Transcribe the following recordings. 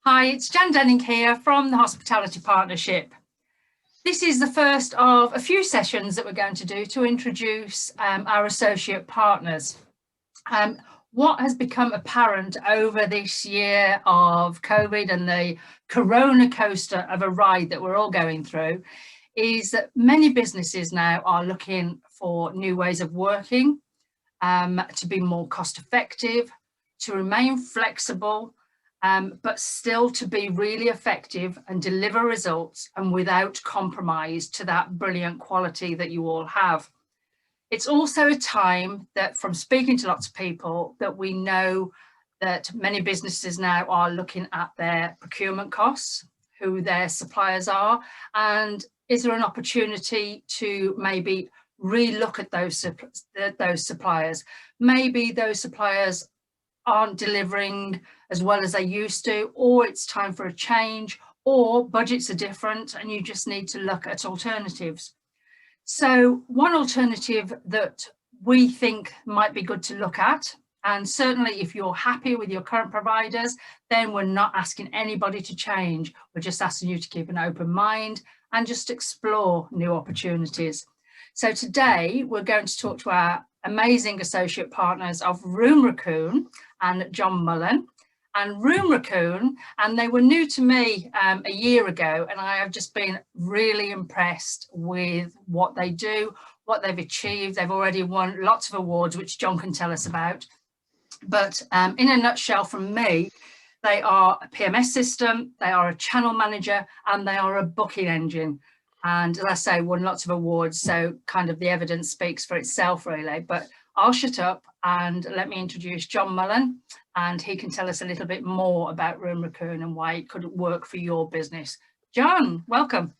Hi, it's Jan Denning here from the Hospitality Partnership. This is the first of a few sessions that we're going to do to introduce our associate partners. What has become apparent over this year of COVID and the corona coaster of a ride that we're all going through is that many businesses now are looking for new ways of working, to be more cost effective, to remain flexible, but still to be really effective and deliver results and without compromise to that brilliant quality that you all have. It's also a time that, from speaking to lots of people, that we know that many businesses now are looking at their procurement costs, who their suppliers are, and is there an opportunity to maybe re-look at those suppliers. Maybe those suppliers aren't delivering as well as they used to, or it's time for a change, or budgets are different and you just need to look at alternatives. So one alternative that we think might be good to look at, and certainly if you're happy with your current providers, then we're not asking anybody to change. We're just asking you to keep an open mind and just explore new opportunities. So today we're going to talk to our amazing associate partners of RoomRaccoon and John Mullen. And RoomRaccoon, and they were new to me a year ago, and I have just been really impressed with what they do, what they've achieved. They've already won lots of awards, which John can tell us about. But in a nutshell from me, they are a PMS system, they are a channel manager, and they are a booking engine. And as I say, won lots of awards, so kind of the evidence speaks for itself, really. But I'll shut up and let me introduce John Mullen, and he can tell us a little bit more about RoomRaccoon and why it could work for your business. John, welcome.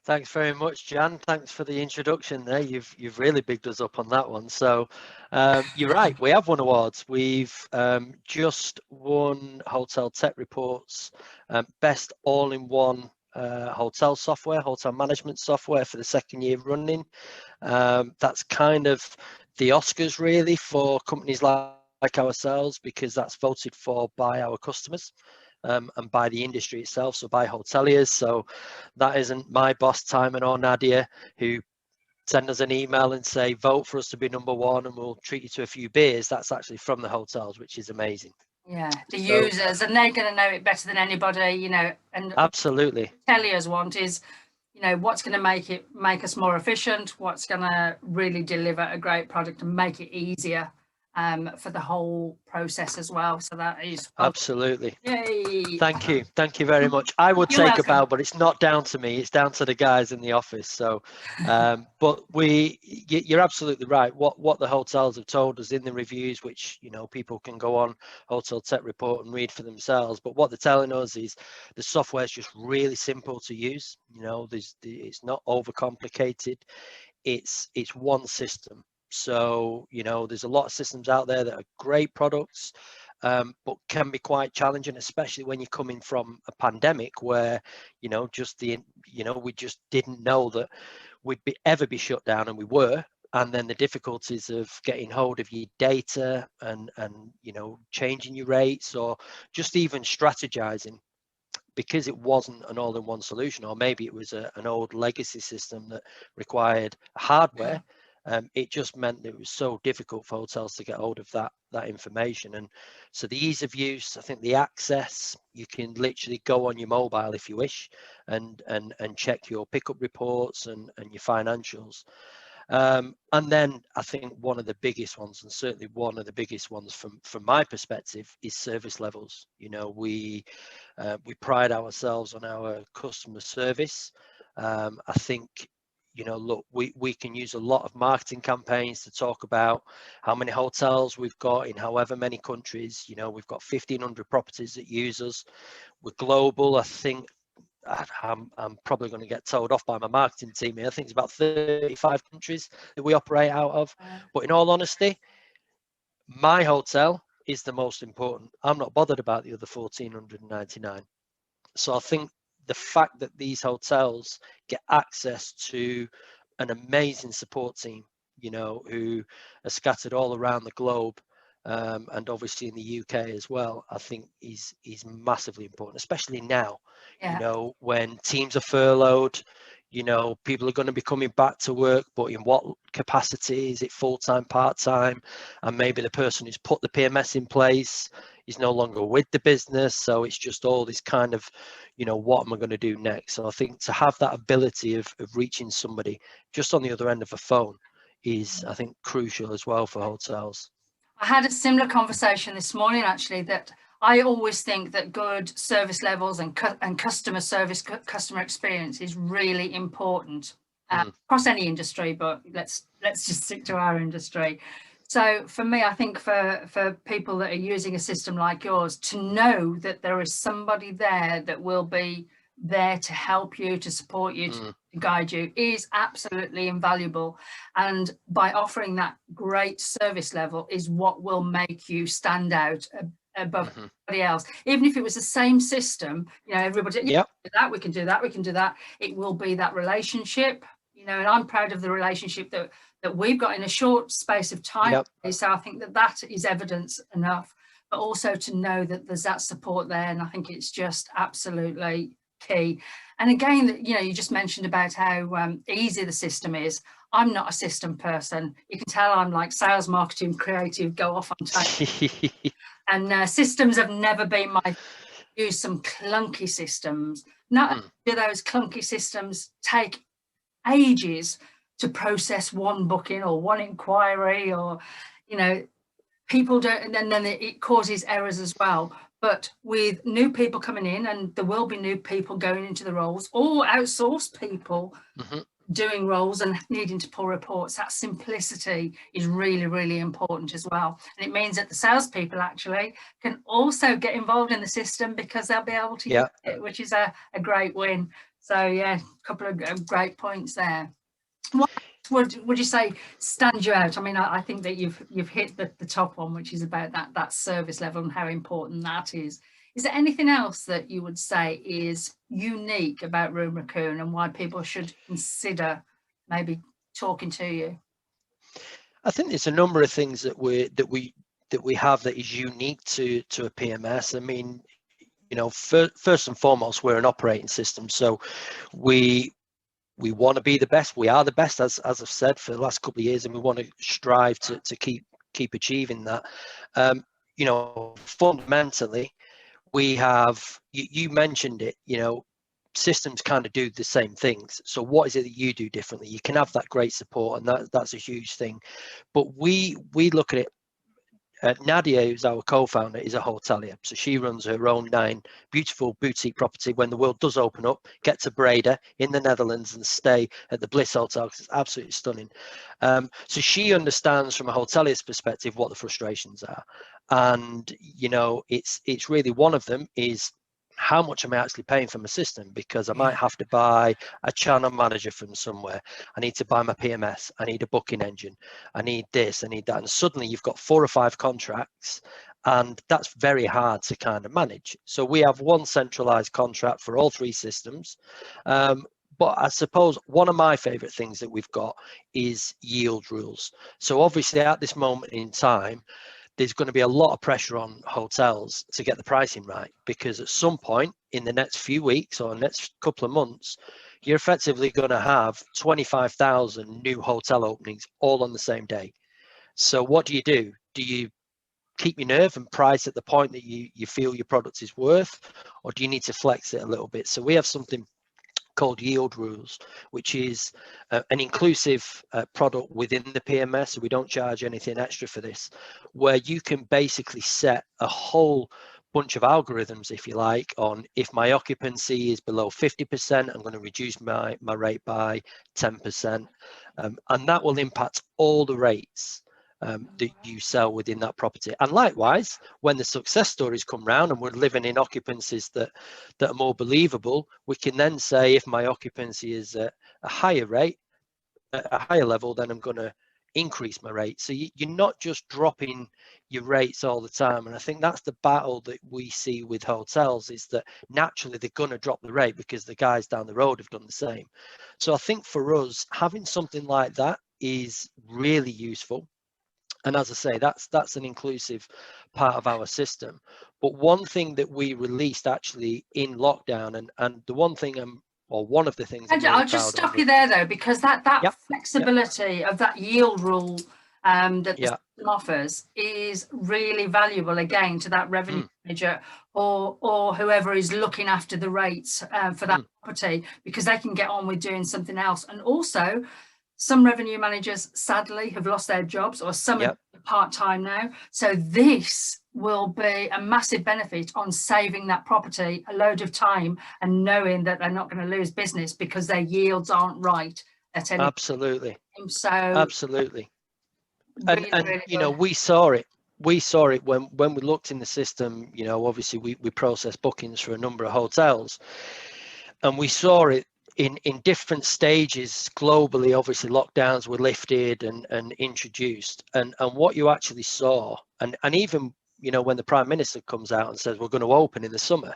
Thanks very much, Jan. Thanks for the introduction there. You've really bigged us up on that one. So you're right, we have won awards. We've just won Hotel Tech Reports best all-in-one hotel software, hotel management software for the second year running. That's kind of the Oscars really for companies like ourselves, because that's voted for by our customers. And by the industry itself, so by hoteliers. So that isn't my boss, Timon or Nadia, who send us an email and say, vote for us to be number one and we'll treat you to a few beers. That's actually from the hotels, which is amazing. Yeah, the users, and they're going to know it better than anybody, you know. And absolutely, hoteliers want is, you know, what's going to make us more efficient, what's going to really deliver a great product and make it easier for the whole process as well. So that is absolutely. Yay. Thank you very much. I would take a bow, but it's not down to me, it's down to the guys in the office. So but you're absolutely right. What the hotels have told us in the reviews, which, you know, people can go on Hotel Tech Report and read for themselves, but what they're telling us is the software is just really simple to use. You know, it's not overcomplicated. It's one system. So, you know, there's a lot of systems out there that are great products, but can be quite challenging, especially when you're coming from a pandemic where, you know, we just didn't know that we'd ever be shut down, and we were. And then the difficulties of getting hold of your data and you know, changing your rates or just even strategizing, because it wasn't an all-in-one solution, or maybe it was an old legacy system that required hardware. It just meant that it was so difficult for hotels to get hold of that information. And so the ease of use, I think the access, you can literally go on your mobile if you wish and check your pickup reports and your financials. And then I think one of the biggest ones, and certainly one of the biggest ones from my perspective, is service levels. You know, we pride ourselves on our customer service. I think, you know, look, we can use a lot of marketing campaigns to talk about how many hotels we've got in however many countries. You know, we've got 1,500 properties that use us. We're global. I think I'm probably going to get told off by my marketing team here. I think it's about 35 countries that we operate out of. But in all honesty, my hotel is the most important. I'm not bothered about the other 1,499. So I think the fact that these hotels get access to an amazing support team, you know, who are scattered all around the globe, and obviously in the UK as well, I think is massively important, especially now. Yeah. You know, when teams are furloughed, you know, people are going to be coming back to work, but in what capacity? Is it full-time, part-time? And maybe the person who's put the PMS in place is no longer with the business. So it's just all this kind of, you know, what am I going to do next? So I think to have that ability of reaching somebody just on the other end of a phone is, I think, crucial as well for hotels. I had a similar conversation this morning, actually, that I always think that good service levels and customer service, customer experience is really important across any industry, but let's just stick to our industry. So for me, I think for people that are using a system like yours, to know that there is somebody there that will be there to help you, to support you, to guide you, is absolutely invaluable. And by offering that great service level is what will make you stand out above everybody else. Even if it was the same system, you know, everybody, Yep. we can do that, it will be that relationship, you know, and I'm proud of the relationship that we've got in a short space of time. Yep. So I think that is evidence enough, but also to know that there's that support there. And I think it's just absolutely key. And again, you know, you just mentioned about how easy the system is. I'm not a system person. You can tell I'm like sales, marketing, creative, go off on time. And systems have never been my, use some clunky systems. Not do those clunky systems take ages to process one booking or one inquiry, or, you know, people don't, and then it causes errors as well. But with new people coming in, and there will be new people going into the roles, or outsourced people doing roles and needing to pull reports, that simplicity is really, really important as well. And it means that the salespeople actually can also get involved in the system because they'll be able to use it, which is a great win. So yeah, a couple of great points there. What would you say stands you out? I mean, I think that you've hit the top one, which is about that service level and how important that is. Is there anything else that you would say is unique about RoomRaccoon and why people should consider maybe talking to you? I think there's a number of things that we have that is unique to a PMS. I mean, you know, first and foremost, we're an operating system, so we want to be the best. We are the best, as I've said for the last couple of years, and we want to strive to keep achieving that. You know, fundamentally, we have, you mentioned it, you know, systems kind of do the same things. So what is it that you do differently? You can have that great support, and that's a huge thing. But we look at it. Nadia, who's our co-founder, is a hotelier. So she runs her own 9 beautiful boutique property. When the world does open up, get to Breda in the Netherlands and stay at the Bliss Hotel, because it's absolutely stunning. So she understands from a hotelier's perspective what the frustrations are. And, you know, it's really, one of them is, how much am I actually paying for my system? Because I might have to buy a channel manager from somewhere. I need to buy my PMS. I need a booking engine. I need this, I need that. And suddenly you've got 4 or 5 contracts, and that's very hard to kind of manage. So we have one centralized contract for all 3 systems. But I suppose one of my favorite things that we've got is yield rules. So obviously at this moment in time, there's going to be a lot of pressure on hotels to get the pricing right, because at some point in the next few weeks or next couple of months, you're effectively going to have 25,000 new hotel openings all on the same day. So what do? Do you keep your nerve and price at the point that you feel your product is worth, or do you need to flex it a little bit? So we have something called yield rules, which is an inclusive product within the PMS. So we don't charge anything extra for this, where you can basically set a whole bunch of algorithms, if you like, on if my occupancy is below 50%, I'm going to reduce my rate by 10%. And that will impact all the rates that you sell within that property. And likewise, when the success stories come round and we're living in occupancies that are more believable, we can then say, if my occupancy is at a higher rate, at a higher level, then I'm going to increase my rate. So you're not just dropping your rates all the time. And I think that's the battle that we see with hotels, is that naturally they're going to drop the rate because the guys down the road have done the same. So I think for us, having something like that is really useful. And as I say, that's an inclusive part of our system. But one thing that we released actually in lockdown, and the one thing or one of the things I'm really I'll just proud stop of. you there though, because that Yep, flexibility of that yield rule that the yeah, system offers is really valuable again to that revenue manager or whoever is looking after the rates for that property, because they can get on with doing something else. And also, some revenue managers sadly have lost their jobs, or some are part-time now. So this will be a massive benefit on saving that property a load of time and knowing that they're not going to lose business because their yields aren't right at any absolutely time. So absolutely. And really you know, good. we saw it when we looked in the system. You know, obviously we processed bookings for a number of hotels, and we saw it in different stages globally. Obviously lockdowns were lifted and introduced, and what you actually saw, and even, you know, when the Prime Minister comes out and says we're going to open in the summer,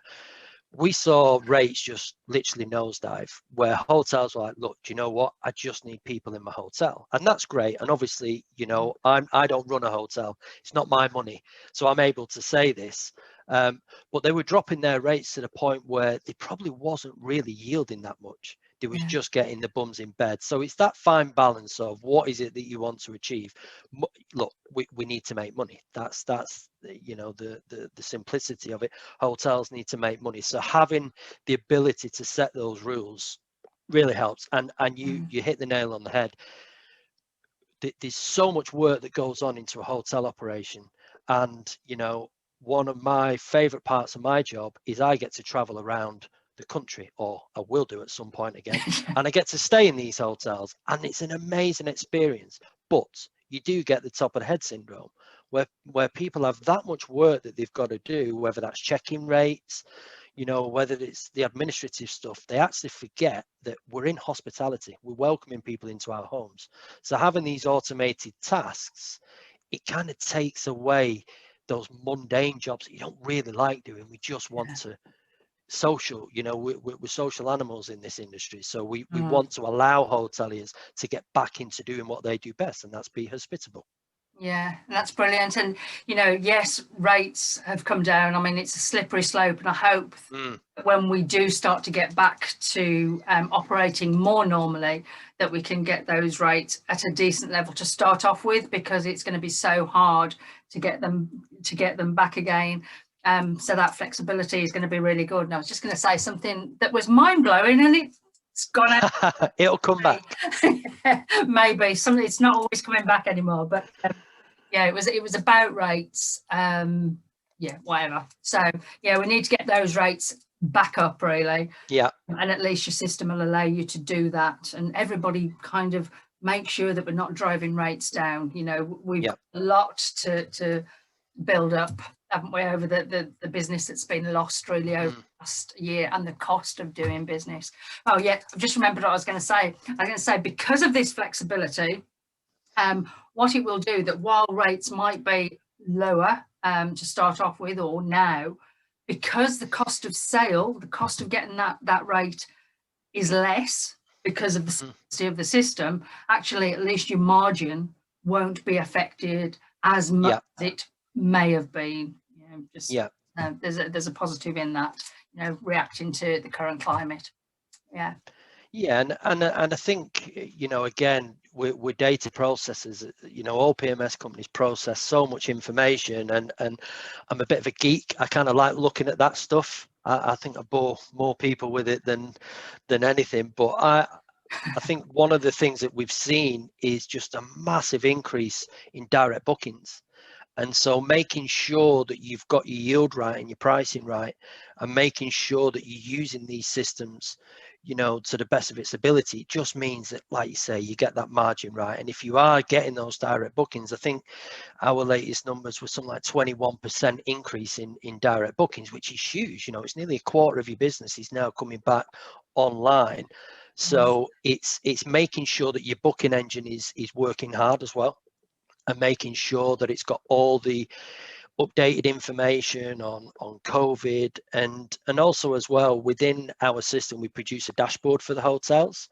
we saw rates just literally nosedive, where hotels were like, look, do you know what, I just need people in my hotel. And that's great. And obviously, you know, I don't run a hotel, it's not my money, so I'm able to say this. But they were dropping their rates to the point where they probably wasn't really yielding that much. They was just getting the bums in bed. So it's that fine balance of what is it that you want to achieve. Look, we need to make money. That's you know, the simplicity of it. Hotels need to make money. So having the ability to set those rules really helps. And you hit the nail on the head. There's so much work that goes on into a hotel operation. And, you know, one of my favorite parts of my job is I get to travel around the country, or I will do at some point again, and I get to stay in these hotels, and it's an amazing experience. But you do get the top of the head syndrome, where people have that much work that they've got to do, whether that's checking rates, you know, whether it's the administrative stuff. They actually forget that we're in hospitality, we're welcoming people into our homes. So having these automated tasks, it kind of takes away those mundane jobs that you don't really like doing. We just want to social, you know, we're social animals in this industry. So we want to allow hoteliers to get back into doing what they do best, and that's be hospitable. Yeah, that's brilliant. And, you know, yes, rates have come down. I mean, it's a slippery slope, and I hope when we do start to get back to operating more normally, that we can get those rates at a decent level to start off with, because it's going to be so hard to get them back again. So that flexibility is going to be really good. And I was just going to say something that was mind-blowing, and it's gone out. It'll come back. Maybe something. It's not always coming back anymore, but yeah, it was about rates. Yeah, whatever. So yeah, we need to get those rates back up, really. Yeah. And at least your system will allow you to do that, and everybody kind of make sure that we're not driving rates down. You know, we've got a lot to build up, haven't we, over the business that's been lost really over the last year, and the cost of doing business. Oh yeah, I've just remembered what I was going to say. I was going to say, because of this flexibility, what it will do, that while rates might be lower to start off with, or now, because the cost of sale, the cost of getting that rate is less because of the simplicity of the system, actually at least your margin won't be affected as much as it may have been. You know, just there's a positive in that, you know, reacting to the current climate. And I think, you know, again, we're data processors. You know, all PMS companies process so much information, and I'm a bit of a geek. I kind of like looking at that stuff. I think I bore more people with it than anything. But I think one of the things that we've seen is just a massive increase in direct bookings. And so making sure that you've got your yield right and your pricing right, and making sure that you're using these systems, you know, to the best of its ability, it just means that, like you say, you get that margin right. And if you are getting those direct bookings, I think our latest numbers were something like 21% increase in direct bookings, which is huge. You know, it's nearly a quarter of your business is now coming back online. So it's making sure that your booking engine is working hard as well, and making sure that it's got all the updated information on COVID, and also as well, within our system we produce a dashboard for the hotels,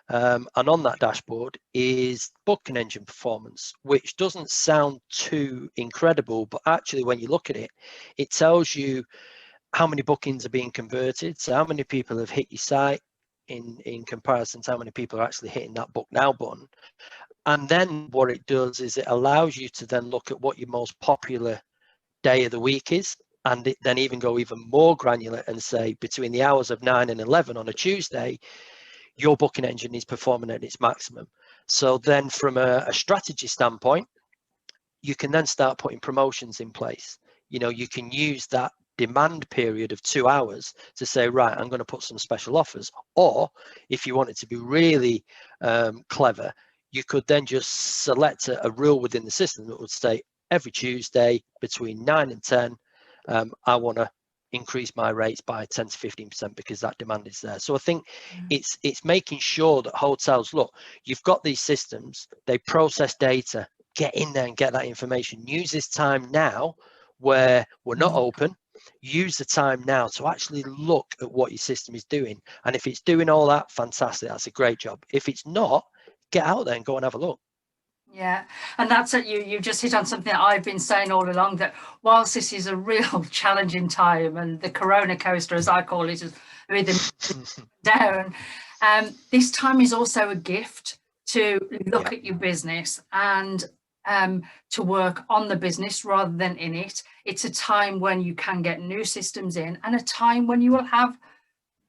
And on that dashboard is booking engine performance, which doesn't sound too incredible, but actually when you look at it, it tells you how many bookings are being converted. So how many people have hit your site in comparison to how many people are actually hitting that book now button. And then what it does is it allows you to then look at what your most popular day of the week is, and then even go even more granular and say between the hours of 9 and 11 on a Tuesday, your booking engine is performing at its maximum. So then from a strategy standpoint, you can then start putting promotions in place. You can use that demand period of 2 hours to say, right, I'm going to put some special offers. Or if you want it to be really clever, you could then just select a rule within the system that would say every Tuesday between 9 and 10, I want to increase my rates by 10 to 15% because that demand is there. So I think it's making sure that hotels, look, you've got these systems, they process data, get in there and get that information. Use this time now where we're not open. Use the time now to actually look at what your system is doing. And if it's doing all that, fantastic, that's a great job. If it's not, get out there and go and have a look. Yeah, and that's it. You just hit on something that I've been saying all along, that whilst this is a real challenging time, and the corona coaster, as I call it, is with down, this time is also a gift to look at your business and to work on the business rather than in it. It's a time when you can get new systems in, and a time when you will have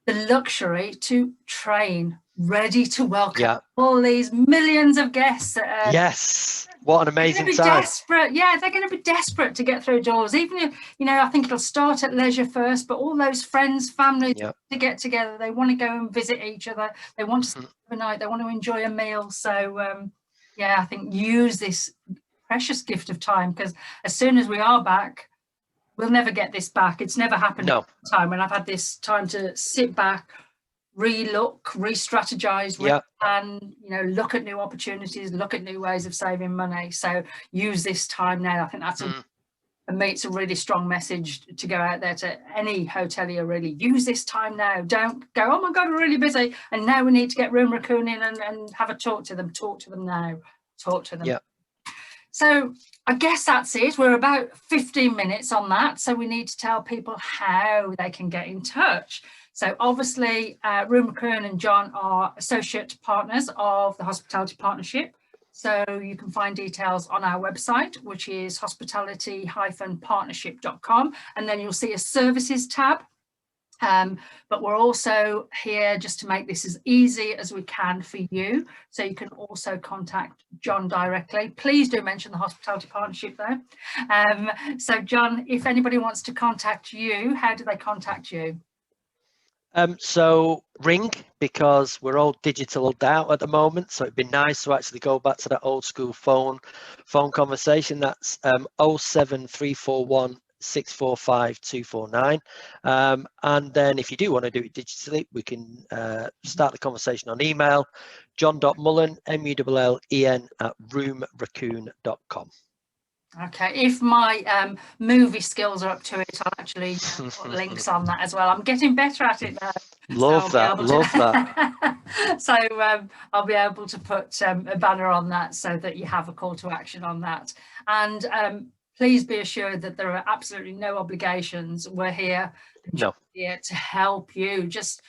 the luxury to train, ready to welcome all these millions of guests. Yes, what an amazing time. Desperate. Yeah, they're going to be desperate to get through doors. Even if, I think it'll start at leisure first, but all those friends, families to get together, they want to go and visit each other. They want to stay overnight. They want to enjoy a meal. So, I think use this precious gift of time, because as soon as we are back, we'll never get this back. It's never happened in time when I've had this time to sit back, re-look, re-strategize, and look at new opportunities, look at new ways of saving money. So use this time now. I think that's it's a really strong message to go out there to any hotelier. Really use this time now. Don't go, oh my God, we're really busy and now we need to get RoomRaccoon in and have a talk to them. Talk to them now. Talk to them. So I guess that's it. We're about 15 minutes on that. So we need to tell people how they can get in touch. So obviously, RoomRaccoon and John are associate partners of the Hospitality Partnership. So you can find details on our website, which is hospitality-partnership.com. And then you'll see a services tab. But we're also here just to make this as easy as we can for you. So you can also contact John directly. Please do mention the Hospitality Partnership though. So John, if anybody wants to contact you, how do they contact you? So ring, because we're all digital out at the moment. So it'd be nice to actually go back to that old school phone conversation. That's 07341 645 249. And then if you do want to do it digitally, we can start the conversation on email, john.mullen, MULLEN @roomraccoon.com. Okay, if my movie skills are up to it, I'll actually put links on that as well. I'm getting better at it now. Love that. So I'll be able to put a banner on that so that you have a call to action on that. And please be assured that there are absolutely no obligations. We're here, here to help you. Just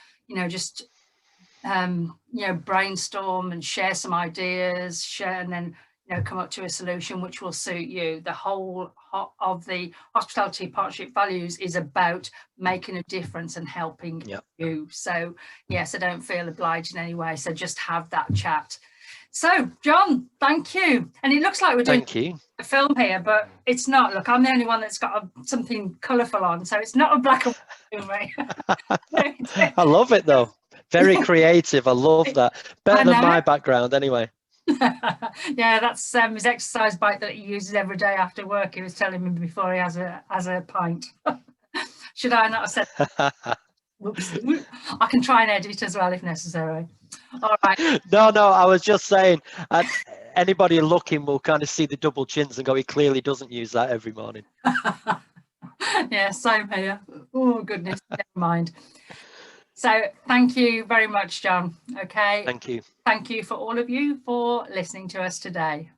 brainstorm and share some ideas, and then come up to a solution which will suit you. The whole of the Hospitality Partnership values is about making a difference and helping you. So so don't feel obliged in any way. So just have that chat. So John, thank you. And it looks like we're doing a film here, but it's not. Look, I'm the only one that's got something colourful on, so it's not a black and white movie. I love it though. Very creative. I love that. Better than my background anyway. Yeah, that's his exercise bike that he uses every day after work. He was telling me before he has a pint. Should I not have said that? Whoops. I can try and edit as well if necessary. All right. No, I was just saying, anybody looking will kind of see the double chins and go, he clearly doesn't use that every morning. Yeah, same here. Oh, goodness, never mind. So thank you very much, John. Okay. Thank you. Thank you for all of you for listening to us today.